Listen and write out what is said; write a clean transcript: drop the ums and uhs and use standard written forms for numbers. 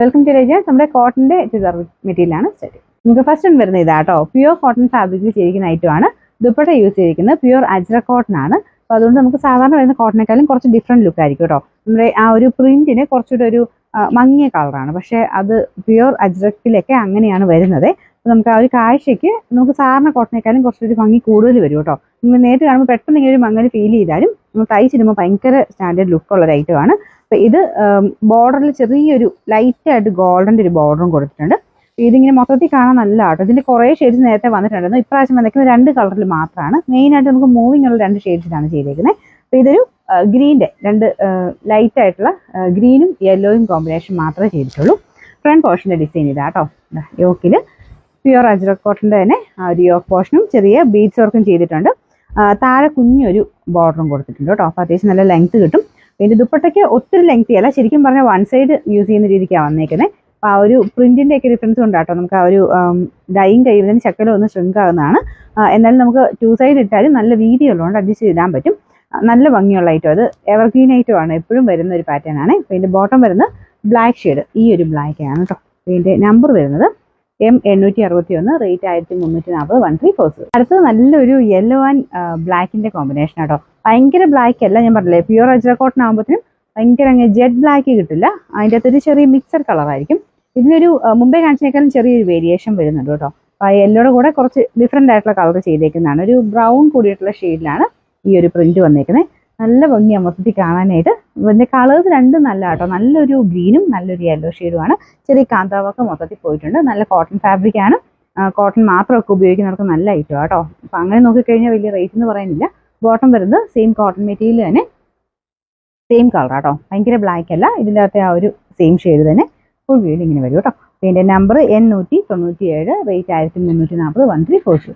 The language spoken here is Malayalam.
Welcome to രേജ. നമ്മുടെ കോട്ടന്റെ ചുരിദാർ മെറ്റീരിയലാണ് സെറ്റ്. നമുക്ക് ഫസ്റ്റ് വരുന്ന ഇതാട്ടോ, പ്യുവർ കോട്ടൺ ഫാബ്രിക്കിൽ ചെയ്തിരിക്കുന്ന ഐറ്റമാണ്. ദുപ്പട്ട യൂസ് ചെയ്തിരിക്കുന്നത് പ്യുവർ അജ്ര കോട്ടൺ ആണ്. അപ്പോൾ അതുകൊണ്ട് നമുക്ക് സാധാരണ വരുന്ന കോട്ടനേക്കാളും കുറച്ച് ഡിഫറെന്റ് ലുക്ക് ആയിരിക്കും കേട്ടോ. നമ്മുടെ ആ ഒരു പ്രിന്റിന് കുറച്ചുകൂടെ ഒരു മങ്ങിയ കളറാണ്, പക്ഷെ അത് പ്യുവർ അജ്രക്കിലൊക്കെ അങ്ങനെയാണ് വരുന്നത്. അപ്പോൾ നമുക്ക് ആ ഒരു കാഴ്ചയ്ക്ക് നമുക്ക് സാധാരണ കോട്ടനേക്കാളും കുറച്ചൊരു ഭംഗി കൂടുതൽ വരും കേട്ടോ. നിങ്ങൾ നേരിട്ട് കാണുമ്പോൾ പെട്ടെന്ന് ഇങ്ങനെ ഒരു മങ്ങൽ ഫീൽ ചെയ്താലും നമ്മൾ തയ്ച്ചിടുമ്പോൾ ഭയങ്കര സ്റ്റാൻഡേർഡ് ലുക്കുള്ള ഒരു ഐറ്റമാണ്. അപ്പൊ ഇത് ബോർഡറിൽ ചെറിയൊരു ലൈറ്റായിട്ട് ഗോൾഡൻ്റെ ഒരു ബോർഡറും കൊടുത്തിട്ടുണ്ട്. ഇതിങ്ങനെ മൊത്തത്തിൽ കാണാൻ നല്ല ആട്ടോ. ഇതിന്റെ കുറേ ഷെയ്ഡ്സ് നേരത്തെ വന്നിട്ടുണ്ടായിരുന്നു. ഇപ്രാവശ്യം വന്നിരിക്കുന്നത് 2 കളറിൽ മാത്രമാണ്. മെയിനായിട്ട് നമുക്ക് മൂവിങ് ഉള്ള 2 ഷെയ്ഡ്സിലാണ് ചെയ്തേക്കുന്നത്. അപ്പൊ ഇതൊരു ഗ്രീൻ്റെ 2 ലൈറ്റ് ആയിട്ടുള്ള ഗ്രീനും യെല്ലോയും കോമ്പിനേഷൻ മാത്രമേ ചെയ്തിട്ടുള്ളൂ. ഫ്രണ്ട് പോർഷന്റെ ഡിസൈൻ ഇതാട്ടോ. യോക്കിൽ പ്യുവർ അജ്രക് കോട്ടന്റെ തന്നെ ആ ഒരു യോക്ക് പോർഷനും ചെറിയ ബീഡ്സ് വർക്കും ചെയ്തിട്ടുണ്ട്. താഴെ കുഞ്ഞൊരു ബോർഡറും കൊടുത്തിട്ടുണ്ട് കേട്ടോ. അപ്പോൾ അത്യാവശ്യം നല്ല ലെങ്ത് കിട്ടും. പിന്നെ ദുപ്പട്ടയ്ക്ക് ഒത്തിരി ലെങ്തി അല്ല, ശരിക്കും പറഞ്ഞാൽ 1 സൈഡ് യൂസ് ചെയ്യുന്ന രീതിക്കാണ് വന്നേക്കുന്നത്. അപ്പോൾ ആ ഒരു പ്രിന്റിന്റെ ഒക്കെ ഡിഫറൻസ് കൊണ്ടാട്ടോ നമുക്ക് ആ ഒരു ഡൈയിങ് കഴിയുന്നതിന് ശക്കലം ഒന്ന് ഷ്രിങ്ക് ആകുന്നതാണ്. എന്നാലും നമുക്ക് 2 സൈഡ് ഇട്ടാലും നല്ല വീതി ഉള്ളതുകൊണ്ട് അഡ്ജസ്റ്റ് ചെയ്തിടാൻ പറ്റും. നല്ല ഭംഗിയുള്ള ഐറ്റം. അത് എവർഗ്രീൻ ഐറ്റം ആണ്, എപ്പോഴും വരുന്ന ഒരു പാറ്റേൺ ആണ്. അപ്പോൾ ഇതിന്റെ ബോട്ടം വരുന്നത് ബ്ലാക്ക് ഷെയ്ഡ്, ഈ ഒരു ബ്ലാക്ക് ആണ് കേട്ടോ. ഇതിന്റെ നമ്പർ വരുന്നത് M861, റേറ്റ് 1340, 1340. അടുത്തത് നല്ലൊരു യെല്ലോ ആൻഡ് ബ്ലാക്കിന്റെ കോമ്പിനേഷൻ ആട്ടോ. ഭയങ്കര ബ്ലാക്ക് അല്ല, ഞാൻ പറഞ്ഞില്ലേ പ്യുവർ അജ്ര കോട്ടൺ ആകുമ്പോഴത്തേനും ഭയങ്കര ജെറ്റ് ബ്ലാക്ക് കിട്ടില്ല. അതിൻ്റെ അകത്തൊരു ചെറിയ മിക്സഡ് കളറായിരിക്കും. ഇതിനൊരു മുമ്പേ കാണിച്ചേക്കാളും ചെറിയൊരു വേരിയേഷൻ വരുന്നുണ്ട് കേട്ടോ. അപ്പോൾ ആ യെല്ലോയുടെ കൂടെ കുറച്ച് ഡിഫറെൻ്റ് ആയിട്ടുള്ള കളർ ചെയ്തേക്കുന്നതാണ്. ഒരു ബ്രൗൺ കൂടിയിട്ടുള്ള ഷെയ്ഡിലാണ് ഈ ഒരു പ്രിന്റ് വന്നേക്കുന്നത്. നല്ല ഭംഗിയാണ് മൊത്തത്തിൽ കാണാനായിട്ട്. ഇതിൻ്റെ കളേഴ്സ് 2 നല്ല കേട്ടോ. നല്ലൊരു ഗ്രീനും നല്ലൊരു യെല്ലോ ഷെയ്ഡുമാണ്. ചെറിയ കാന്താവൊക്കെ മൊത്തത്തിൽ പോയിട്ടുണ്ട്. നല്ല കോട്ടൺ ഫാബ്രിക് ആണ്. കോട്ടൺ മാത്രമൊക്കെ ഉപയോഗിക്കുന്നവർക്ക് നല്ല ഐറ്റം കേട്ടോ. അപ്പം അങ്ങനെ നോക്കിക്കഴിഞ്ഞാൽ വലിയ റേറ്റ് എന്ന് പറയാനില്ല. ബോട്ടം വരുന്നത് സെയിം കോട്ടൺ മെറ്റീരിയൽ തന്നെ, സെയിം കളർ കേട്ടോ. ഭയങ്കര ബ്ലാക്ക് അല്ല, ഇതിൻ്റെ അകത്തെ ആ ഒരു സെയിം ഷെയ്ഡ് തന്നെ ഫുൾ വീട് ഇങ്ങനെ വരും കേട്ടോ. ഇതിൻ്റെ നമ്പർ N197, റേറ്റ് 1340, 1340.